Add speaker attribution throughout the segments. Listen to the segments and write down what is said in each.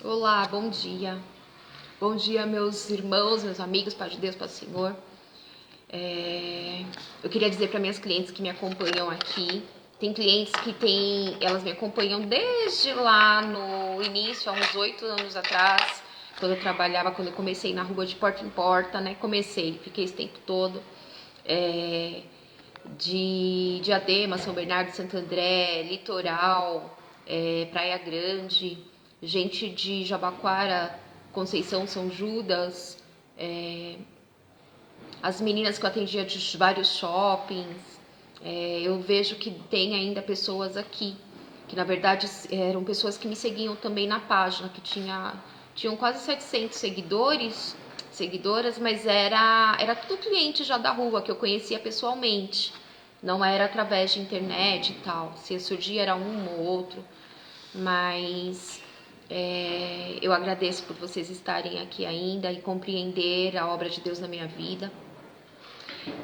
Speaker 1: Olá, bom dia. Bom dia, meus irmãos, meus amigos, Pai de Deus, Pai do Senhor. Eu queria dizer para minhas clientes que me acompanham aqui. Tem clientes que elas me acompanham desde lá no início, há uns 8 anos atrás, quando eu trabalhava, quando eu comecei na rua de porta em porta, né? Fiquei esse tempo todo. De Diadema, São Bernardo, Santo André, Litoral, Praia Grande, gente de Jabaquara, Conceição, São Judas, as meninas que eu atendia de vários shoppings. Eu vejo que tem ainda pessoas aqui, que na verdade eram pessoas que me seguiam também na página, que tinham quase 700 seguidoras, mas era tudo cliente já da rua, que eu conhecia pessoalmente. Não era através de internet e tal. Se surgia era um ou outro. Mas eu agradeço por vocês estarem aqui ainda e compreender a obra de Deus na minha vida.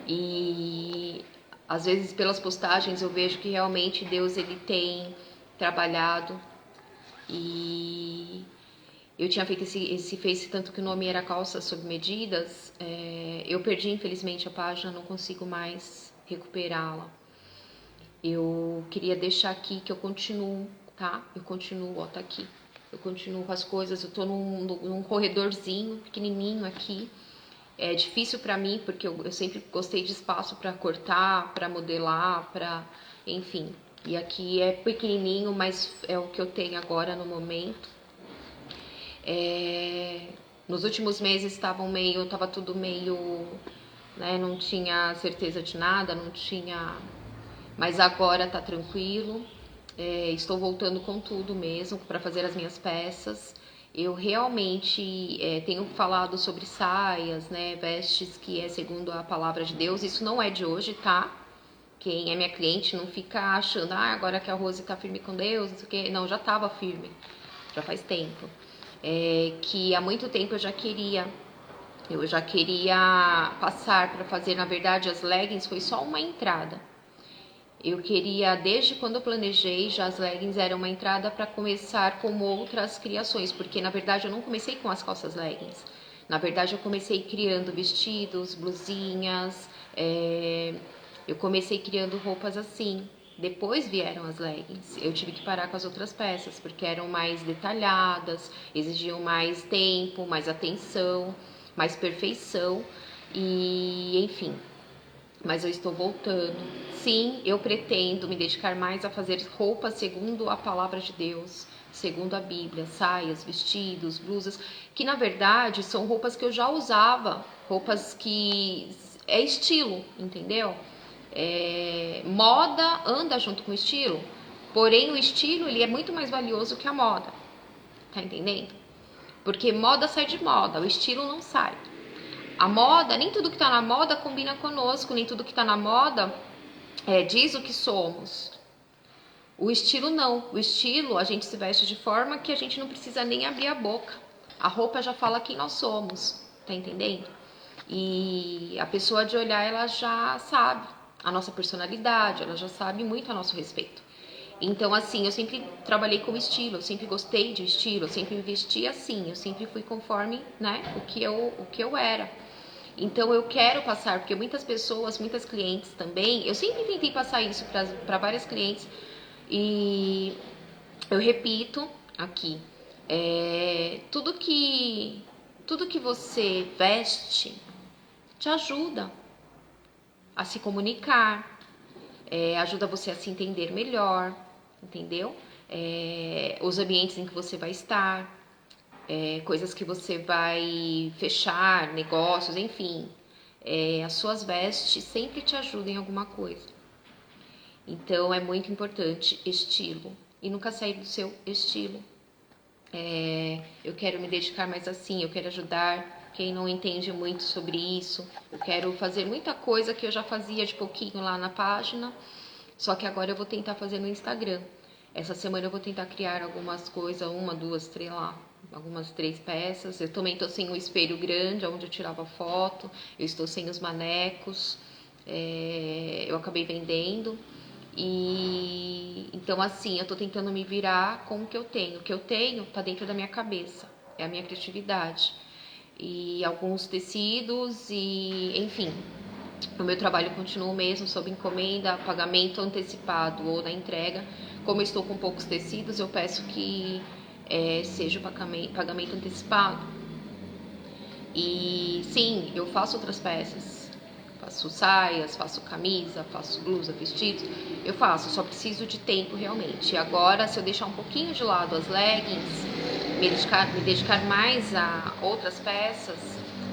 Speaker 1: E às vezes pelas postagens eu vejo que realmente Deus ele tem trabalhado. E eu tinha feito esse Face, tanto que o nome era Calça Sob Medidas. Eu perdi, infelizmente, a página, não consigo mais recuperá-la. Eu queria deixar aqui que eu continuo, tá? Eu continuo, ó, tá aqui. Eu continuo com as coisas, eu tô num corredorzinho pequenininho aqui. É difícil pra mim, porque eu sempre gostei de espaço pra cortar, pra modelar, enfim. E aqui é pequenininho, mas é o que eu tenho agora no momento. Nos últimos meses tava tudo meio, né, não tinha certeza de nada, não tinha, mas agora tá tranquilo. Estou voltando com tudo mesmo para fazer as minhas peças. Eu realmente tenho falado sobre saias, né, vestes que é segundo a palavra de Deus. Isso não é de hoje, tá? Quem é minha cliente não fica achando, agora que a Rose tá firme com Deus, não sei o quê. Não, já tava firme, já faz tempo. Que há muito tempo eu já queria passar para fazer, na verdade, as leggings foi só uma entrada. Eu queria, desde quando eu planejei, já as leggings eram uma entrada para começar com outras criações, porque na verdade eu não comecei com as calças leggings. Na verdade eu comecei criando vestidos, blusinhas, eu comecei criando roupas assim. Depois vieram as leggings. Eu tive que parar com as outras peças, porque eram mais detalhadas, exigiam mais tempo, mais atenção, mais perfeição e enfim. Mas eu estou voltando. Sim, eu pretendo me dedicar mais a fazer roupas segundo a palavra de Deus, segundo a Bíblia, saias, vestidos, blusas, que na verdade são roupas que eu já usava, roupas que é estilo, entendeu? Moda anda junto com estilo, porém o estilo ele é muito mais valioso que a moda, tá entendendo? Porque moda sai de moda, o estilo não sai. A moda, nem tudo que tá na moda combina conosco, nem tudo que tá na moda diz o que somos. O estilo não. O estilo, a gente se veste de forma que a gente não precisa nem abrir a boca. A roupa já fala quem nós somos, tá entendendo? E a pessoa de olhar, ela já sabe a nossa personalidade, ela já sabe muito a nosso respeito. Então, assim, eu sempre trabalhei com estilo, eu sempre gostei de estilo, eu sempre me vesti assim, eu sempre fui conforme, né, o que eu era. Então eu quero passar, porque muitas pessoas, muitas clientes também, eu sempre tentei passar isso para várias clientes e eu repito aqui, tudo que você veste te ajuda a se comunicar, ajuda você a se entender melhor, entendeu? Os ambientes em que você vai estar, coisas que você vai fechar, negócios, enfim. As suas vestes sempre te ajudam em alguma coisa. Então é muito importante estilo e nunca sair do seu estilo. Eu quero me dedicar mais assim, eu quero ajudar quem não entende muito sobre isso. Eu quero fazer muita coisa que eu já fazia de pouquinho lá na página, só que agora eu vou tentar fazer no Instagram. Essa semana eu vou tentar criar algumas coisas, uma, duas, três lá, algumas 3 peças. Eu também estou sem o espelho grande, onde eu tirava foto. Eu estou sem os manecos. Eu acabei vendendo. E então assim, eu tô tentando me virar com o que eu tenho. O que eu tenho tá dentro da minha cabeça, é a minha criatividade. E alguns tecidos e, enfim, o meu trabalho continua o mesmo, sob encomenda, pagamento antecipado ou na entrega. Como eu estou com poucos tecidos, eu peço que seja o pagamento antecipado. E sim, eu faço outras peças. Faço saias, faço camisa, faço blusa, vestidos. Eu faço, só preciso de tempo realmente. E agora, se eu deixar um pouquinho de lado as leggings, me dedicar mais a outras peças,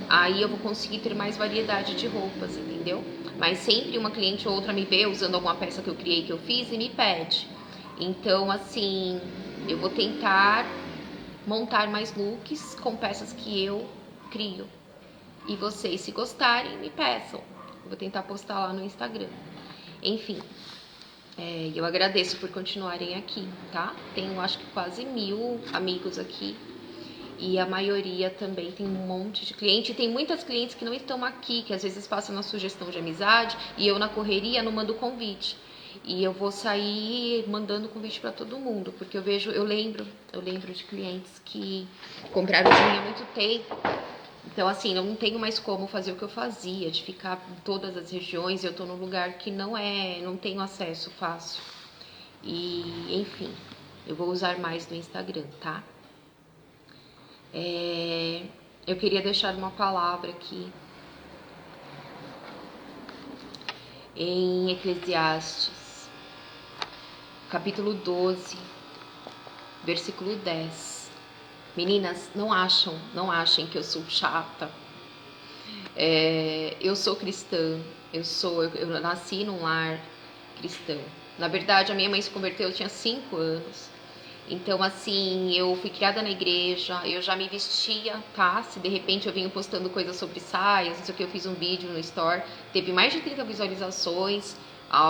Speaker 1: aí eu vou conseguir ter mais variedade de roupas, entendeu? Mas sempre uma cliente ou outra me vê usando alguma peça que eu criei, que eu fiz, e me pede. Então, assim, eu vou tentar montar mais looks com peças que eu crio. E vocês, se gostarem, me peçam. Eu vou tentar postar lá no Instagram. Enfim, eu agradeço por continuarem aqui, tá? Tenho, acho que quase 1000 amigos aqui. E a maioria também tem um monte de cliente. E tem muitas clientes que não estão aqui, que às vezes passam uma sugestão de amizade e eu na correria não mando convite. E eu vou sair mandando convite para todo mundo, porque eu lembro de clientes que compraram de mim há muito tempo. Então, assim, eu não tenho mais como fazer o que eu fazia, de ficar em todas as regiões. Eu tô num lugar que não tenho acesso fácil. E, enfim, eu vou usar mais no Instagram, tá? Eu queria deixar uma palavra aqui em Eclesiastes, capítulo 12, versículo 10. Meninas, não achem que eu sou chata. Eu sou cristã, eu nasci num lar cristão. Na verdade, a minha mãe se converteu, eu tinha 5 anos. Então, assim, eu fui criada na igreja, eu já me vestia, tá? Se de repente eu venho postando coisas sobre saias, não sei o que, eu fiz um vídeo no Store, teve mais de 30 visualizações,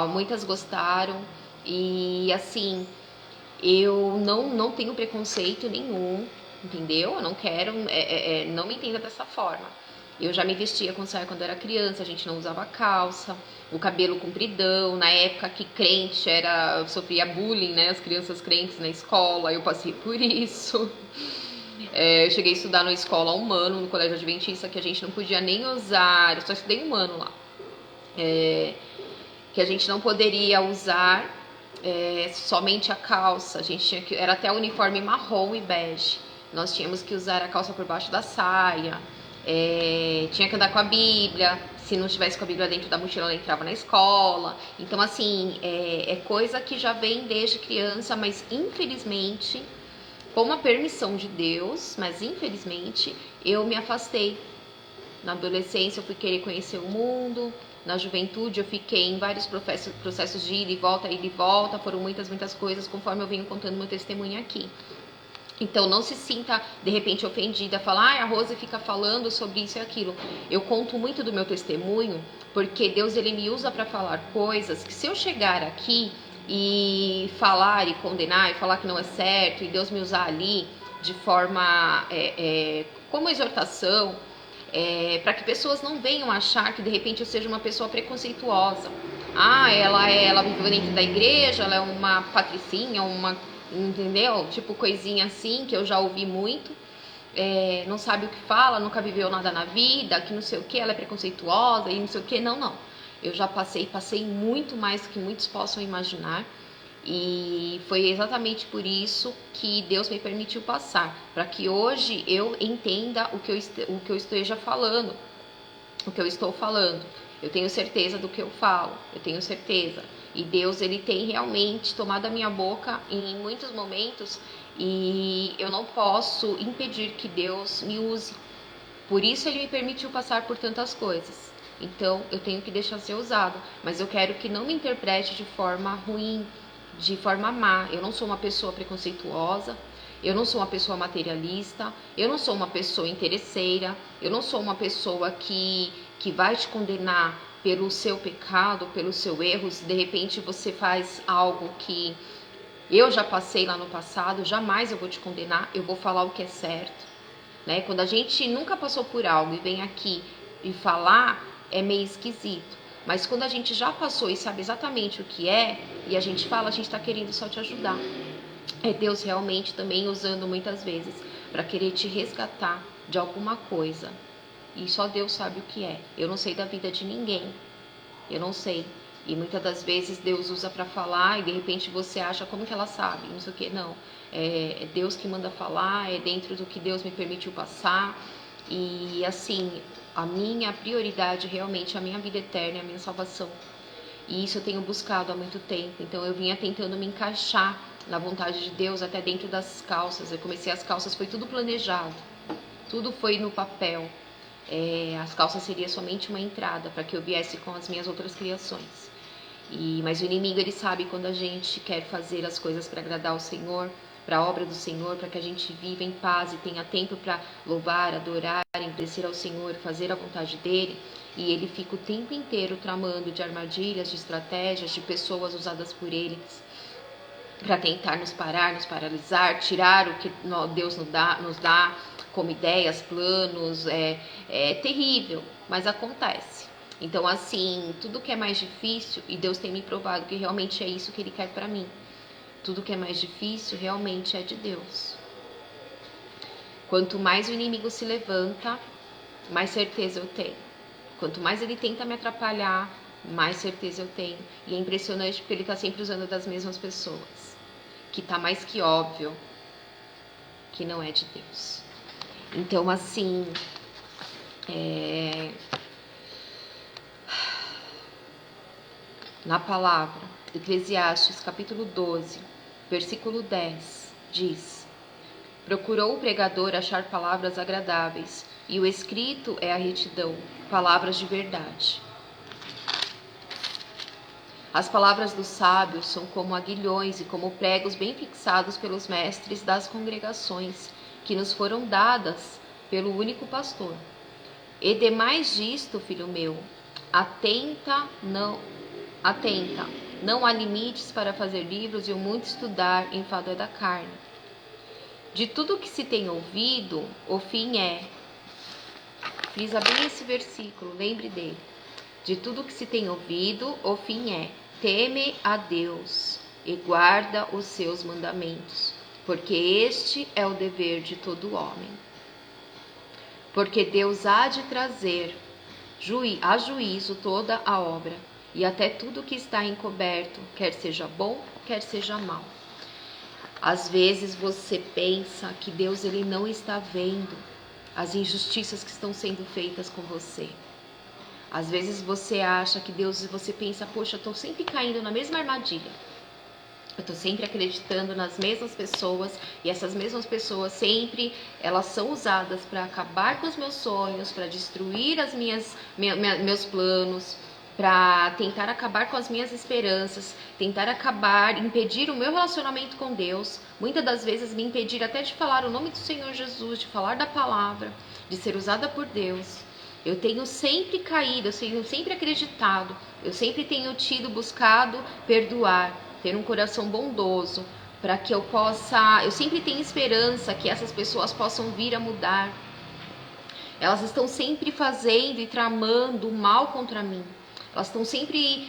Speaker 1: muitas gostaram. E, assim, eu não tenho preconceito nenhum, entendeu? Eu não quero, não me entenda dessa forma. Eu já me vestia com saia quando era criança, a gente não usava calça, o cabelo compridão, na época que crente sofria bullying, né? As crianças crentes na escola, eu passei por isso. Eu cheguei a estudar na escola 1 ano, no colégio adventista, que a gente não podia nem usar, eu só estudei 1 ano lá, que a gente não poderia usar somente a calça, a gente tinha que, era até o uniforme marrom e bege, nós tínhamos que usar a calça por baixo da saia, tinha que andar com a Bíblia, se não tivesse com a Bíblia dentro da mochila ela entrava na escola. Então assim, é coisa que já vem desde criança, mas infelizmente, com uma permissão de Deus, mas infelizmente eu me afastei. Na adolescência eu fui querer conhecer o mundo, na juventude eu fiquei em vários processos de ida e volta, foram muitas coisas, conforme eu venho contando meu testemunho aqui. Então não se sinta de repente ofendida, falar, a Rose fica falando sobre isso e aquilo. Eu conto muito do meu testemunho, porque Deus ele me usa para falar coisas que se eu chegar aqui e falar e condenar e falar que não é certo, e Deus me usar ali de forma como exortação, para que pessoas não venham achar que de repente eu seja uma pessoa preconceituosa. Ela viveu dentro da igreja, ela é uma patricinha, entendeu? Tipo coisinha assim que eu já ouvi muito. Não sabe o que fala, nunca viveu nada na vida, que não sei o que, ela é preconceituosa e não sei o que. Não. Eu já passei muito mais do que muitos possam imaginar. E foi exatamente por isso que Deus me permitiu passar, para que hoje eu entenda o que eu esteja falando, o que eu estou falando. Eu tenho certeza do que eu falo, eu tenho certeza. E Deus, ele tem realmente tomado a minha boca em muitos momentos e eu não posso impedir que Deus me use. Por isso ele me permitiu passar por tantas coisas. Então eu tenho que deixar ser usado, mas eu quero que não me interprete de forma ruim, de forma má. Eu não sou uma pessoa preconceituosa, eu não sou uma pessoa materialista, eu não sou uma pessoa interesseira, eu não sou uma pessoa que vai te condenar pelo seu pecado, pelo seu erro. Se de repente você faz algo que eu já passei lá no passado, jamais eu vou te condenar, eu vou falar o que é certo, né? Quando a gente nunca passou por algo e vem aqui e falar, é meio esquisito. Mas quando a gente já passou e sabe exatamente o que é, e a gente fala, a gente está querendo só te ajudar. É Deus realmente também usando muitas vezes para querer te resgatar de alguma coisa. E só Deus sabe o que é. Eu não sei da vida de ninguém. Eu não sei. E muitas das vezes Deus usa para falar e de repente você acha como que ela sabe, não sei o que. Não, é Deus que manda falar, é dentro do que Deus me permitiu passar. E assim, a minha prioridade realmente é a minha vida eterna, é a minha salvação. E isso eu tenho buscado há muito tempo. Então eu vinha tentando me encaixar na vontade de Deus até dentro das calças. Eu comecei as calças, foi tudo planejado. Tudo foi no papel. As calças seria somente uma entrada para que eu viesse com as minhas outras criações. Mas o inimigo, ele sabe quando a gente quer fazer as coisas para agradar o Senhor, para a obra do Senhor, para que a gente viva em paz e tenha tempo para louvar, adorar, engrandecer ao Senhor, fazer a vontade dele. E ele fica o tempo inteiro tramando de armadilhas, de estratégias, de pessoas usadas por eles para tentar nos parar, nos paralisar, tirar o que Deus nos dá como ideias, planos. É terrível, mas acontece. Então, assim, tudo que é mais difícil, e Deus tem me provado que realmente é isso que Ele quer para mim. Tudo que é mais difícil realmente é de Deus. Quanto mais o inimigo se levanta, mais certeza eu tenho. Quanto mais ele tenta me atrapalhar, mais certeza eu tenho. E é impressionante porque ele está sempre usando das mesmas pessoas. Que está mais que óbvio que não é de Deus. Então, assim, na palavra, Eclesiastes capítulo 12, versículo 10, diz: procurou o pregador achar palavras agradáveis, e o escrito é a retidão, palavras de verdade. As palavras dos sábios são como aguilhões e como pregos bem fixados pelos mestres das congregações, que nos foram dadas pelo único pastor. E demais disto, filho meu, atenta, não há limites para fazer livros e o muito estudar, enfado é da carne. De tudo que se tem ouvido, o fim é. Frisa bem esse versículo, lembre dele. De tudo que se tem ouvido, o fim é: teme a Deus e guarda os seus mandamentos, porque este é o dever de todo homem. Porque Deus há de trazer a juízo toda a obra, e até tudo que está encoberto, quer seja bom, quer seja mal. Às vezes você pensa que Deus ele não está vendo as injustiças que estão sendo feitas com você. Às vezes você acha que Deus, você pensa, poxa, eu estou sempre caindo na mesma armadilha. Eu estou sempre acreditando nas mesmas pessoas, e essas mesmas pessoas sempre, elas são usadas para acabar com os meus sonhos, para destruir meus planos, para tentar acabar com as minhas esperanças, tentar impedir o meu relacionamento com Deus, muitas das vezes me impedir até de falar o nome do Senhor Jesus, de falar da palavra, de ser usada por Deus. Eu tenho sempre caído, eu tenho sempre acreditado, eu sempre tenho buscado perdoar, ter um coração bondoso, para que eu sempre tenho esperança que essas pessoas possam vir a mudar. Elas estão sempre fazendo e tramando o mal contra mim. Elas estão sempre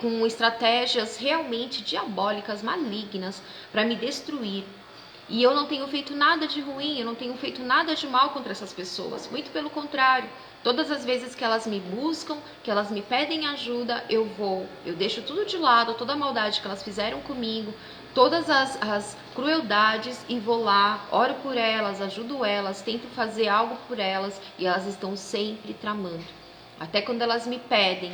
Speaker 1: com estratégias realmente diabólicas, malignas, para me destruir. E eu não tenho feito nada de ruim, eu não tenho feito nada de mal contra essas pessoas. Muito pelo contrário, todas as vezes que elas me buscam, que elas me pedem ajuda, eu deixo tudo de lado, toda a maldade que elas fizeram comigo, todas as crueldades, e vou lá, oro por elas, ajudo elas, tento fazer algo por elas, e elas estão sempre tramando. Até quando elas me pedem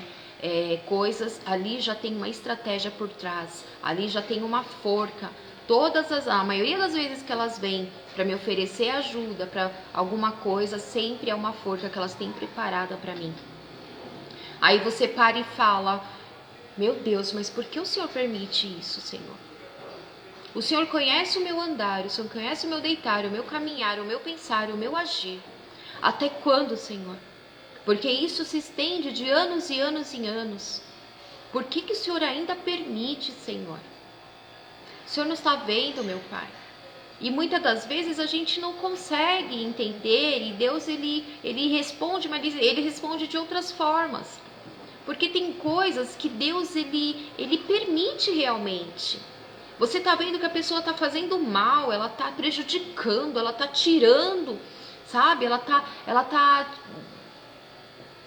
Speaker 1: coisas, ali já tem uma estratégia por trás, ali já tem uma forca. A maioria das vezes que elas vêm para me oferecer ajuda para alguma coisa, sempre é uma forca que elas têm preparada para mim. Aí você para e fala: meu Deus, mas por que o Senhor permite isso, Senhor? O Senhor conhece o meu andar, o Senhor conhece o meu deitar, o meu caminhar, o meu pensar, o meu agir. Até quando, Senhor? Porque isso se estende de anos e anos e anos. Por que o Senhor ainda permite, Senhor? O Senhor não está vendo, meu Pai? E muitas das vezes a gente não consegue entender, e Deus ele responde, mas ele responde de outras formas. Porque tem coisas que Deus, ele permite realmente. Você tá vendo que a pessoa tá fazendo mal, ela tá prejudicando, ela tá tirando, sabe? Ela tá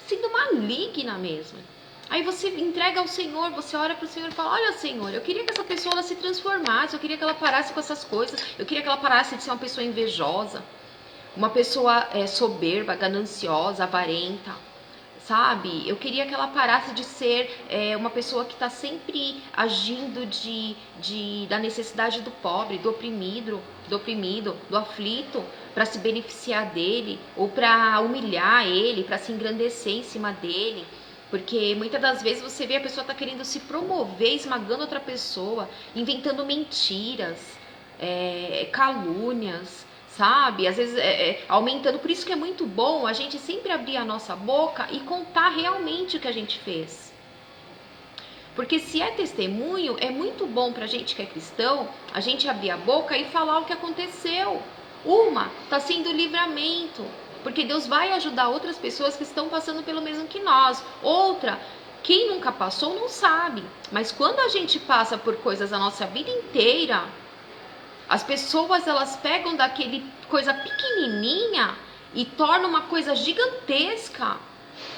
Speaker 1: sendo maligna mesmo. Aí você entrega ao Senhor, você ora para o Senhor e fala: olha, Senhor, eu queria que essa pessoa ela se transformasse, eu queria que ela parasse com essas coisas, eu queria que ela parasse de ser uma pessoa invejosa, uma pessoa soberba, gananciosa, avarenta, sabe? Eu queria que ela parasse de ser uma pessoa que está sempre agindo da necessidade do pobre, do oprimido, do aflito, para se beneficiar dele, ou para humilhar ele, para se engrandecer em cima dele. Porque muitas das vezes você vê a pessoa tá querendo se promover, esmagando outra pessoa, inventando mentiras, calúnias, sabe? Às vezes aumentando. Por isso que é muito bom a gente sempre abrir a nossa boca e contar realmente o que a gente fez. Porque se é testemunho, é muito bom pra gente que é cristão, a gente abrir a boca e falar o que aconteceu. Uma, tá sendo livramento, porque Deus vai ajudar outras pessoas que estão passando pelo mesmo que nós. Outra, quem nunca passou não sabe, mas quando a gente passa por coisas a nossa vida inteira, as pessoas elas pegam daquele coisa pequenininha e tornam uma coisa gigantesca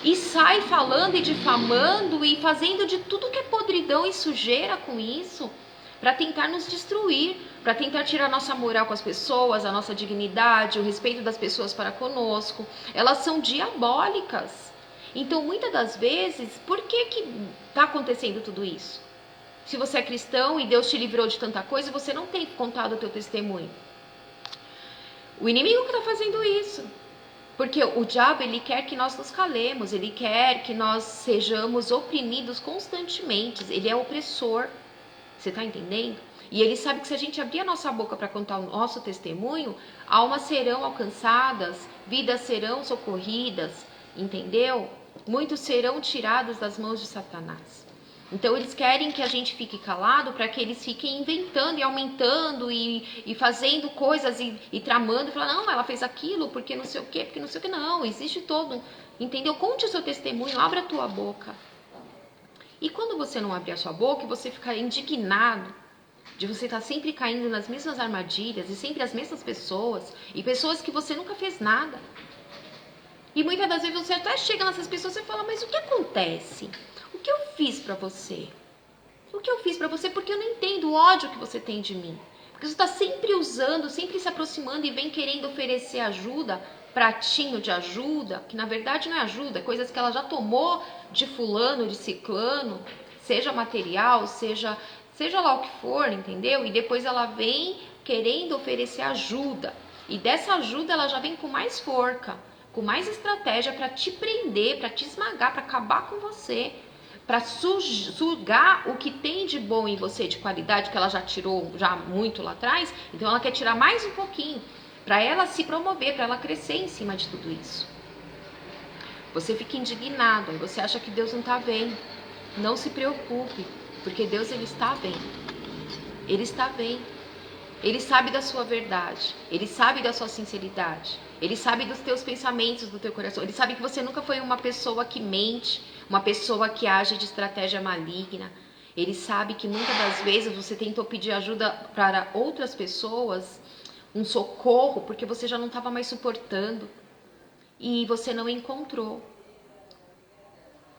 Speaker 1: e sai falando e difamando e fazendo de tudo que é podridão e sujeira com isso, para tentar nos destruir, para tentar tirar nossa moral com as pessoas, a nossa dignidade, o respeito das pessoas para conosco. Elas são diabólicas. Então, muitas das vezes, por que está acontecendo tudo isso? Se você é cristão e Deus te livrou de tanta coisa, você não tem contado o teu testemunho. O inimigo que está fazendo isso. Porque o diabo, ele quer que nós nos calemos, ele quer que nós sejamos oprimidos constantemente. Ele é opressor. Você está entendendo? E ele sabe que se a gente abrir a nossa boca para contar o nosso testemunho, almas serão alcançadas, vidas serão socorridas, entendeu? Muitos serão tirados das mãos de Satanás. Então eles querem que a gente fique calado para que eles fiquem inventando e aumentando e fazendo coisas e tramando e falando, não, ela fez aquilo porque não sei o que, porque não sei o que. Não, existe todo, entendeu? Conte o seu testemunho, abra a tua boca. E quando você não abrir a sua boca e você ficar indignado de você estar sempre caindo nas mesmas armadilhas e sempre as mesmas pessoas e pessoas que você nunca fez nada. E muitas das vezes você até chega nessas pessoas e fala, mas o que acontece? O que eu fiz pra você? O que eu fiz pra você? Porque eu não entendo o ódio que você tem de mim. Porque você está sempre usando, sempre se aproximando e vem querendo oferecer ajuda, pratinho de ajuda, que na verdade não é ajuda, é coisas que ela já tomou de fulano, de ciclano, seja material, seja lá o que for, entendeu? E depois ela vem querendo oferecer ajuda. E dessa ajuda ela já vem com mais forca, com mais estratégia para te prender, para te esmagar, para acabar com você, para sugar o que tem de bom em você, de qualidade, que ela já tirou já muito lá atrás. Então ela quer tirar mais um pouquinho, para ela se promover, para ela crescer em cima de tudo isso. Você fica indignado, você acha que Deus não está vendo. Não se preocupe, porque Deus ele está vendo. Ele está vendo. Ele sabe da sua verdade, ele sabe da sua sinceridade, ele sabe dos teus pensamentos, do teu coração, ele sabe que você nunca foi uma pessoa que mente, uma pessoa que age de estratégia maligna. Ele sabe que muitas das vezes você tentou pedir ajuda para outras pessoas, um socorro, porque você já não estava mais suportando e você não encontrou.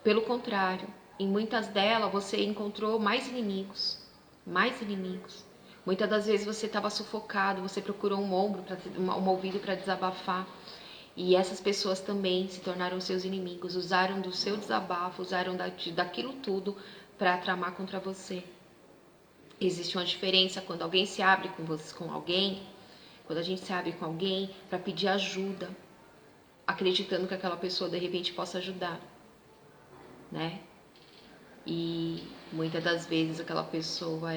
Speaker 1: Pelo contrário, em muitas delas você encontrou mais inimigos, mais inimigos. Muitas das vezes você estava sufocado, você procurou um ombro, um ouvido para desabafar. E essas pessoas também se tornaram seus inimigos, usaram do seu desabafo, usaram daquilo tudo para tramar contra você. Existe uma diferença quando alguém se abre com alguém, quando a gente se abre com alguém para pedir ajuda, acreditando que aquela pessoa de repente possa ajudar, né? E muitas das vezes aquela pessoa,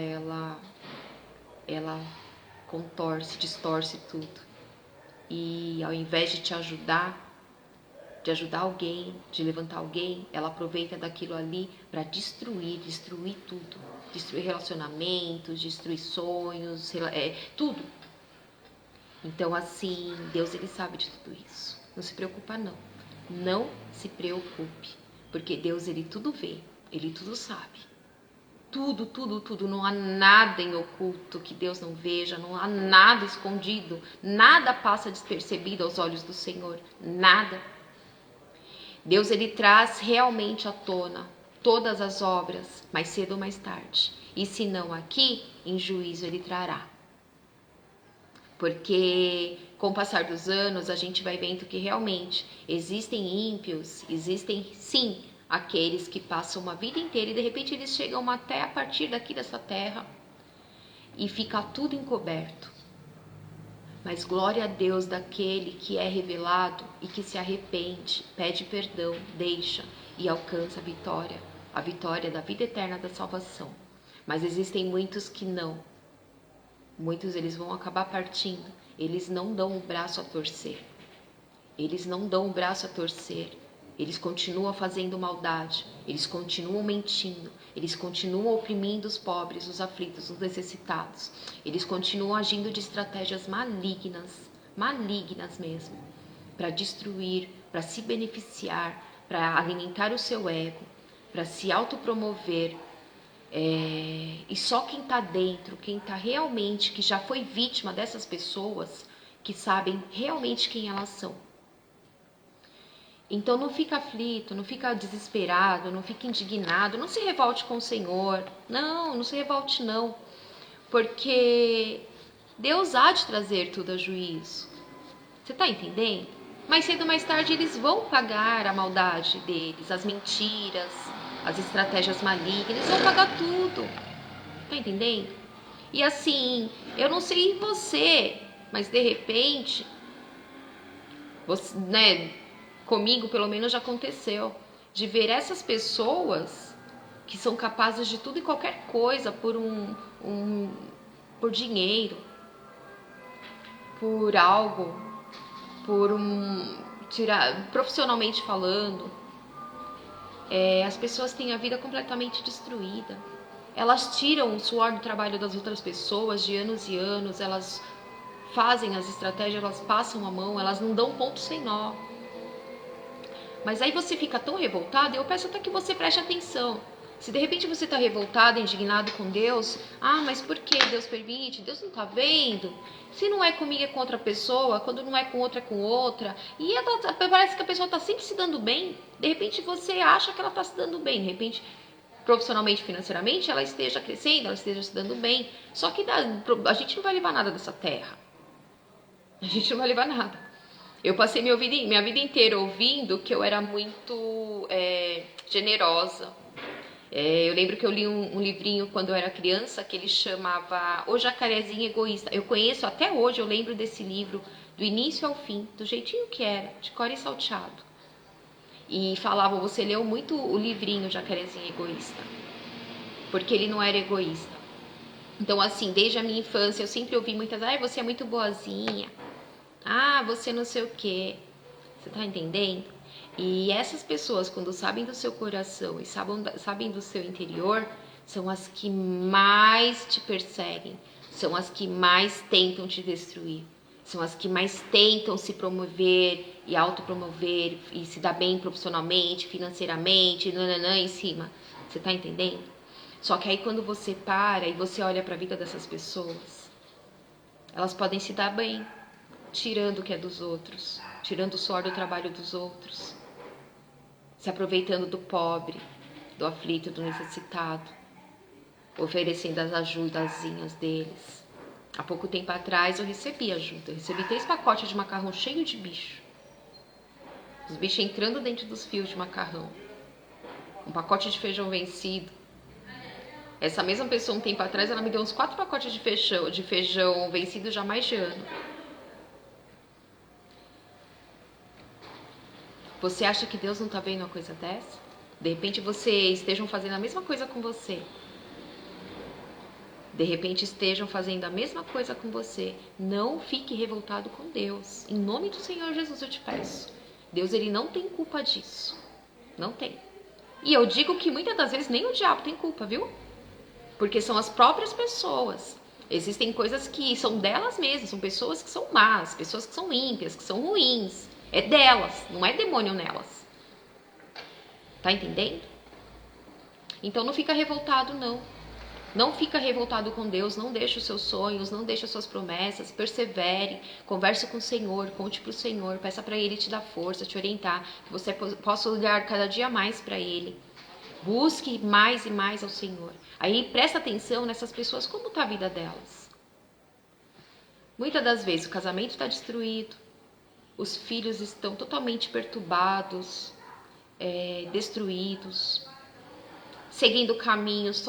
Speaker 1: ela contorce, distorce tudo. E ao invés de te ajudar, de ajudar alguém, de levantar alguém, ela aproveita daquilo ali para destruir tudo. Destruir relacionamentos, destruir sonhos, tudo. Então assim, Deus ele sabe de tudo isso. Não se preocupa não. Não se preocupe. Porque Deus, Ele tudo vê, Ele tudo sabe. Tudo, tudo, tudo. Não há nada em oculto que Deus não veja, não há nada escondido, nada passa despercebido aos olhos do Senhor, nada. Deus, Ele traz realmente à tona todas as obras, mais cedo ou mais tarde. E se não aqui, em juízo Ele trará. Porque com o passar dos anos a gente vai vendo que realmente existem ímpios, existem sim aqueles que passam uma vida inteira e de repente eles chegam até a partir daqui dessa terra e fica tudo encoberto. Mas glória a Deus daquele que é revelado e que se arrepende, pede perdão, deixa e alcança a vitória da vida eterna da salvação. Mas existem muitos que não. Muitos eles vão acabar partindo, eles não dão o braço a torcer. Eles não dão o braço a torcer. Eles continuam fazendo maldade, eles continuam mentindo, eles continuam oprimindo os pobres, os aflitos, os necessitados. Eles continuam agindo de estratégias malignas, malignas mesmo, para destruir, para se beneficiar, para alimentar o seu ego, para se autopromover. E só quem está dentro, quem está realmente, que já foi vítima dessas pessoas, que sabem realmente quem elas são. Então não fica aflito, não fica desesperado, não fica indignado, não se revolte com o Senhor. Não se revolte não. Porque Deus há de trazer tudo a juízo. Você está entendendo? Mais cedo ou mais tarde eles vão pagar a maldade deles, as mentiras, as estratégias malignas, eles vão pagar tudo. Tá entendendo? E assim, eu não sei você, mas de repente, você, comigo pelo menos já aconteceu, de ver essas pessoas que são capazes de tudo e qualquer coisa por por dinheiro, por algo, profissionalmente falando. As pessoas têm a vida completamente destruída. Elas tiram o suor do trabalho das outras pessoas de anos e anos, elas fazem as estratégias, elas passam a mão, elas não dão ponto sem nó. Mas aí você fica tão revoltado, eu peço até que você preste atenção. Se de repente você está revoltado, indignado com Deus, mas por que Deus permite? Deus não está vendo? Se não é comigo é com outra pessoa, quando não é com outra é com outra. E parece que a pessoa está sempre se dando bem. De repente você acha que ela está se dando bem. De repente, profissionalmente, financeiramente, ela esteja crescendo, ela esteja se dando bem. Só que a gente não vai levar nada dessa terra. A gente não vai levar nada. Eu passei minha vida inteira ouvindo que eu era muito generosa. Eu lembro que eu li um livrinho quando eu era criança que ele chamava O Jacarezinho Egoísta. Eu conheço até hoje, eu lembro desse livro do início ao fim, do jeitinho que era, de cor e salteado. E falavam, você leu muito o livrinho Jacarezinho Egoísta, porque ele não era egoísta. Então assim, desde a minha infância eu sempre ouvi muitas, você é muito boazinha, você não sei o quê. Você tá entendendo? E essas pessoas, quando sabem do seu coração e sabem do seu interior, são as que mais te perseguem, são as que mais tentam te destruir, são as que mais tentam se promover e autopromover e se dar bem profissionalmente, financeiramente, em cima. Você tá entendendo? Só que aí quando você para e você olha para a vida dessas pessoas, elas podem se dar bem, tirando o que é dos outros, tirando o suor do trabalho dos outros, se aproveitando do pobre, do aflito, do necessitado, oferecendo as ajudazinhas deles. Há pouco tempo atrás eu recebi ajuda, eu recebi 3 pacotes de macarrão cheio de bicho. Os bichos entrando dentro dos fios de macarrão. Um pacote de feijão vencido. Essa mesma pessoa um tempo atrás, ela me deu uns 4 pacotes de feijão vencido já há mais de ano. Você acha que Deus não está vendo uma coisa dessa? De repente vocês estejam fazendo a mesma coisa com você. De repente estejam fazendo a mesma coisa com você. Não fique revoltado com Deus. Em nome do Senhor Jesus eu te peço. Deus, ele não tem culpa disso. Não tem. E eu digo que muitas das vezes nem o diabo tem culpa, viu? Porque são as próprias pessoas. Existem coisas que são delas mesmas. São pessoas que são más, pessoas que são ímpias, que são ruins. É delas, não é demônio nelas. Tá entendendo? Então não fica revoltado, não. Não fica revoltado com Deus, não deixa os seus sonhos, não deixa as suas promessas, persevere, converse com o Senhor, conte para o Senhor, peça para Ele te dar força, te orientar, que você possa olhar cada dia mais para Ele. Busque mais e mais ao Senhor. Aí presta atenção nessas pessoas, como está a vida delas. Muitas das vezes o casamento está destruído, os filhos estão totalmente perturbados, destruídos, seguindo caminhos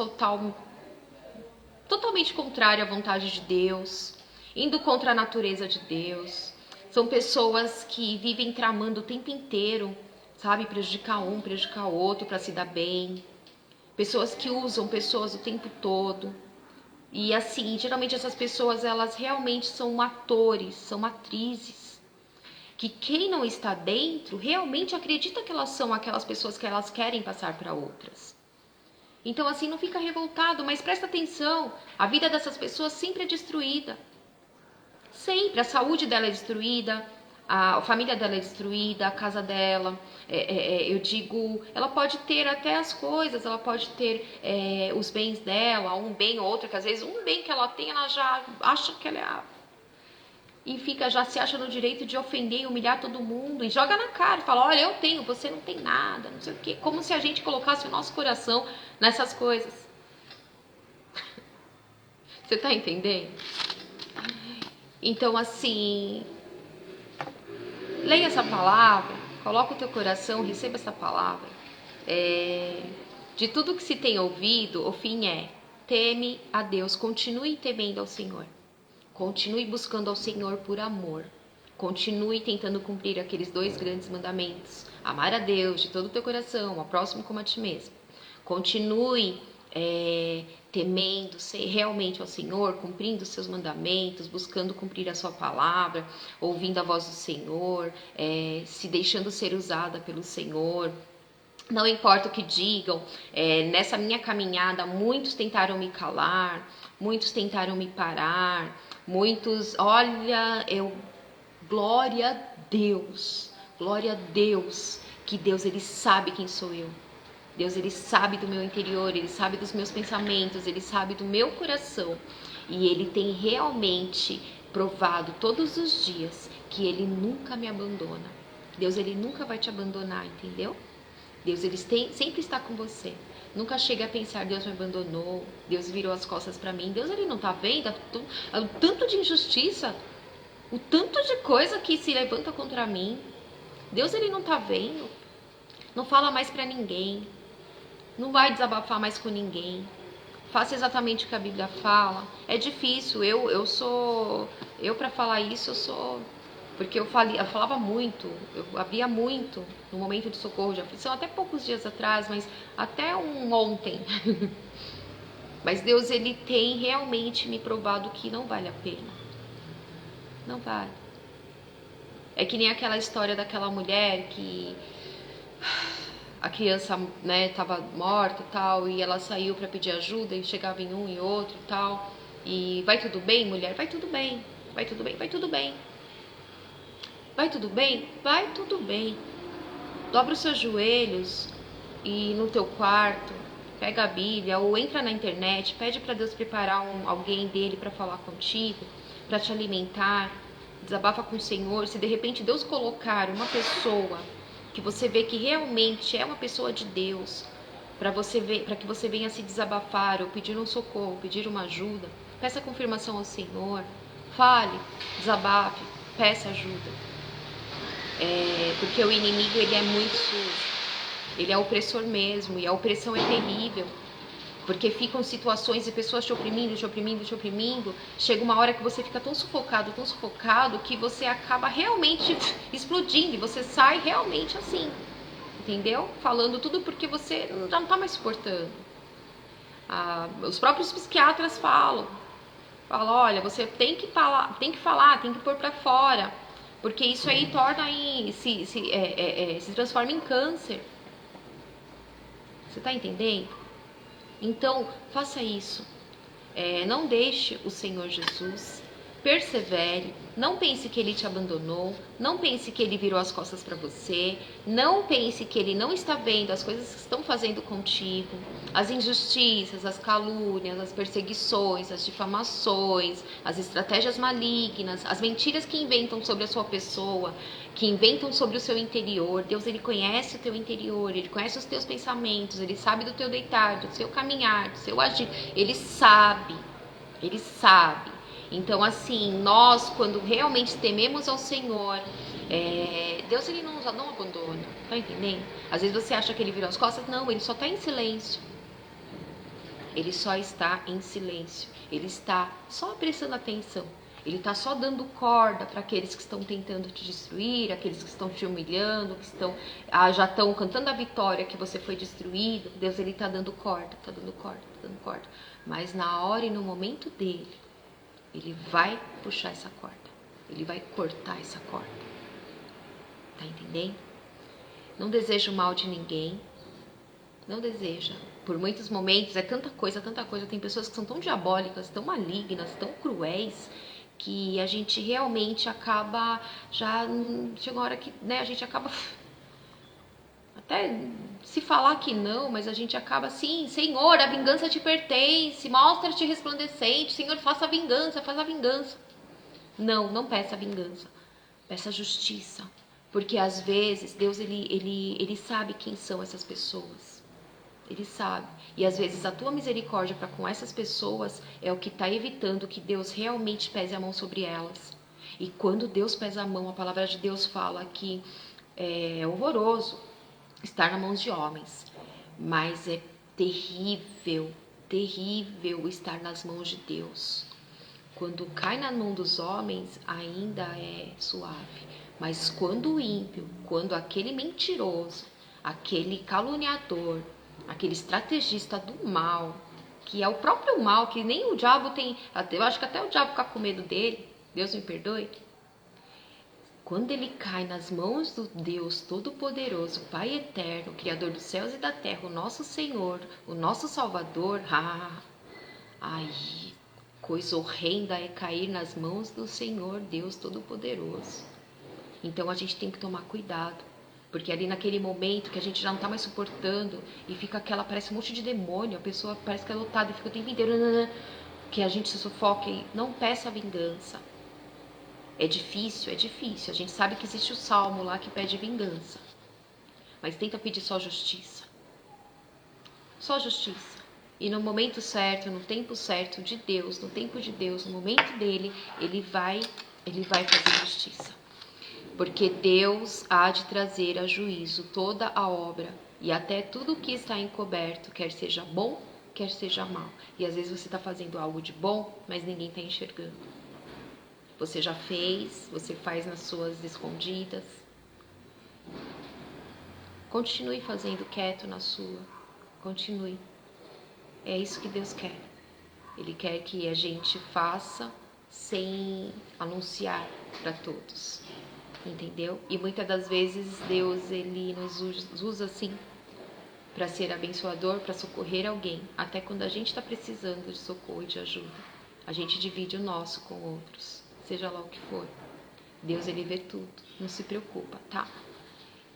Speaker 1: totalmente contrários à vontade de Deus, indo contra a natureza de Deus. São pessoas que vivem tramando o tempo inteiro, sabe, prejudicar um, prejudicar o outro para se dar bem. Pessoas que usam pessoas o tempo todo. E assim, geralmente essas pessoas, elas realmente são atores, são atrizes. Que quem não está dentro realmente acredita que elas são aquelas pessoas que elas querem passar para outras. Então assim, não fica revoltado, mas presta atenção, a vida dessas pessoas sempre é destruída. Sempre, a saúde dela é destruída, a família dela é destruída, a casa dela, eu digo, ela pode ter até as coisas, ela pode ter os bens dela, um bem ou outro, que às vezes um bem que ela tem, ela já acha que ela é... E já se acha no direito de ofender e humilhar todo mundo. E joga na cara, fala, olha, eu tenho, você não tem nada, não sei o quê. Como se a gente colocasse o nosso coração nessas coisas. Você tá entendendo? Então, assim, leia essa palavra, coloca o teu coração, receba essa palavra. De tudo que se tem ouvido, o fim é, teme a Deus, continue temendo ao Senhor. Continue buscando ao Senhor por amor. Continue tentando cumprir aqueles 2 grandes mandamentos. Amar a Deus de todo o teu coração, ao próximo como a ti mesmo. Continue temendo realmente ao Senhor, cumprindo os seus mandamentos, buscando cumprir a sua palavra, ouvindo a voz do Senhor, se deixando ser usada pelo Senhor. Não importa o que digam, nessa minha caminhada, muitos tentaram me calar, muitos tentaram me parar, muitos, glória a Deus, que Deus, Ele sabe quem sou eu. Deus, Ele sabe do meu interior, Ele sabe dos meus pensamentos, Ele sabe do meu coração. E Ele tem realmente provado todos os dias que Ele nunca me abandona. Deus, Ele nunca vai te abandonar, entendeu? Deus, Ele sempre está com você. Nunca chega a pensar, Deus me abandonou, Deus virou as costas para mim. Deus, Ele não está vendo o tanto de injustiça, o tanto de coisa que se levanta contra mim. Deus, Ele não está vendo. Não fala mais para ninguém. Não vai desabafar mais com ninguém. Faça exatamente o que a Bíblia fala. É difícil. Eu para falar isso, eu sou... Porque eu falava muito, eu abria muito no momento de socorro de aflição, até poucos dias atrás, mas até ontem. Mas Deus, Ele tem realmente me provado que não vale a pena. Não vale. É que nem aquela história daquela mulher que a criança, né, estava morta e tal, e ela saiu para pedir ajuda e chegava em um e outro e tal. E vai tudo bem, mulher? Vai tudo bem. Vai tudo bem? Vai tudo bem. Vai tudo bem? Vai tudo bem. Dobra os seus joelhos e no teu quarto, pega a Bíblia ou entra na internet, pede para Deus preparar alguém dele para falar contigo, para te alimentar, desabafa com o Senhor. Se de repente Deus colocar uma pessoa que você vê que realmente é uma pessoa de Deus, para que você venha se desabafar ou pedir um socorro, pedir uma ajuda, peça confirmação ao Senhor, fale, desabafe, peça ajuda. Porque o inimigo, ele é muito sujo, ele é opressor mesmo, e a opressão é terrível, porque ficam situações de pessoas te oprimindo, te oprimindo, te oprimindo. Chega uma hora que você fica tão sufocado, que você acaba realmente explodindo, e você sai realmente assim, entendeu? Falando tudo porque você já não está mais suportando. Os próprios psiquiatras falam, olha, você tem que falar, tem que pôr para fora, porque isso aí se transforma em câncer. Você está entendendo? Então, faça isso. Não deixe o Senhor Jesus persevere, não pense que ele te abandonou, não pense que ele virou as costas para você, não pense que ele não está vendo as coisas que estão fazendo contigo, as injustiças, as calúnias, as perseguições, as difamações, as estratégias malignas, as mentiras que inventam sobre a sua pessoa, que inventam sobre o seu interior. Deus, ele conhece o teu interior, ele conhece os teus pensamentos, ele sabe do teu deitar, do seu caminhar, do seu agir, ele sabe. Então, assim, nós, quando realmente tememos ao Senhor, Deus, ele não abandona, tá entendendo? Às vezes você acha que ele virou as costas, não, ele só está em silêncio. Ele só está em silêncio, ele está só prestando atenção. Ele está só dando corda para aqueles que estão tentando te destruir, aqueles que estão te humilhando, que já estão cantando a vitória que você foi destruído. Deus, ele está dando corda, está dando corda. Mas na hora e no momento dele, ele vai puxar essa corda. Ele vai cortar essa corda. Tá entendendo? Não deseja o mal de ninguém. Não deseja. Por muitos momentos, é tanta coisa. Tem pessoas que são tão diabólicas, tão malignas, tão cruéis, que a gente realmente acaba, já chega uma hora que, né, a gente acaba até se falar que não, mas a gente acaba assim, Senhor, a vingança te pertence, mostra-te resplandecente, Senhor, faça a vingança. Não peça vingança, peça justiça, porque às vezes Deus, ele sabe quem são essas pessoas. Ele sabe. E às vezes a tua misericórdia para com essas pessoas é o que está evitando que Deus realmente pese a mão sobre elas. E quando Deus pesa a mão, a palavra de Deus fala que é horroroso estar nas mãos de homens. Mas é terrível estar nas mãos de Deus. Quando cai na mão dos homens, ainda é suave. Mas quando o ímpio, quando aquele mentiroso, aquele caluniador, aquele estrategista do mal, que é o próprio mal, que nem o diabo tem, eu acho que até o diabo fica com medo dele, Deus me perdoe. Quando ele cai nas mãos do Deus Todo-Poderoso, Pai Eterno, Criador dos céus e da terra, o nosso Senhor, o nosso Salvador, aí, coisa horrenda é cair nas mãos do Senhor, Deus Todo-Poderoso. Então a gente tem que tomar cuidado. Porque ali naquele momento que a gente já não tá mais suportando e fica parece um monte de demônio, a pessoa parece que é lotada e fica o tempo inteiro, que a gente se sufoca e não peça vingança. É difícil. A gente sabe que existe o salmo lá que pede vingança. Mas tenta pedir só justiça. Só justiça. E no momento certo, no tempo certo de Deus, no tempo de Deus, no momento dele, ele vai fazer justiça. Porque Deus há de trazer a juízo toda a obra e até tudo o que está encoberto, quer seja bom, quer seja mal. E às vezes você está fazendo algo de bom, mas ninguém está enxergando. Você já fez, você faz nas suas escondidas. Continue fazendo quieto na sua. Continue. É isso que Deus quer. Ele quer que a gente faça sem anunciar para todos. Entendeu? E muitas das vezes Deus, ele nos usa assim para ser abençoador, para socorrer alguém. Até quando a gente está precisando de socorro e de ajuda, a gente divide o nosso com outros, seja lá o que for. Deus, ele vê tudo, não se preocupa, tá?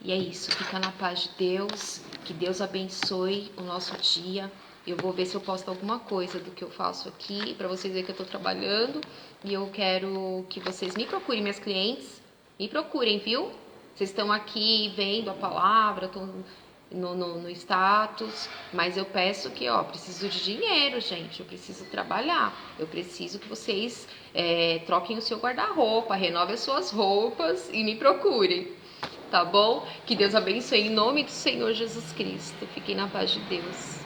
Speaker 1: E é isso, fica na paz de Deus, que Deus abençoe o nosso dia. Eu vou ver se eu posto alguma coisa do que eu faço aqui, para vocês verem que eu estou trabalhando. E eu quero que vocês me procurem, minhas clientes. Me procurem, viu? Vocês estão aqui vendo a palavra, estão no status, mas eu peço que, preciso de dinheiro, gente. Eu preciso trabalhar. Eu preciso que vocês troquem o seu guarda-roupa, renovem as suas roupas e me procurem, tá bom? Que Deus abençoe em nome do Senhor Jesus Cristo. Fiquem na paz de Deus.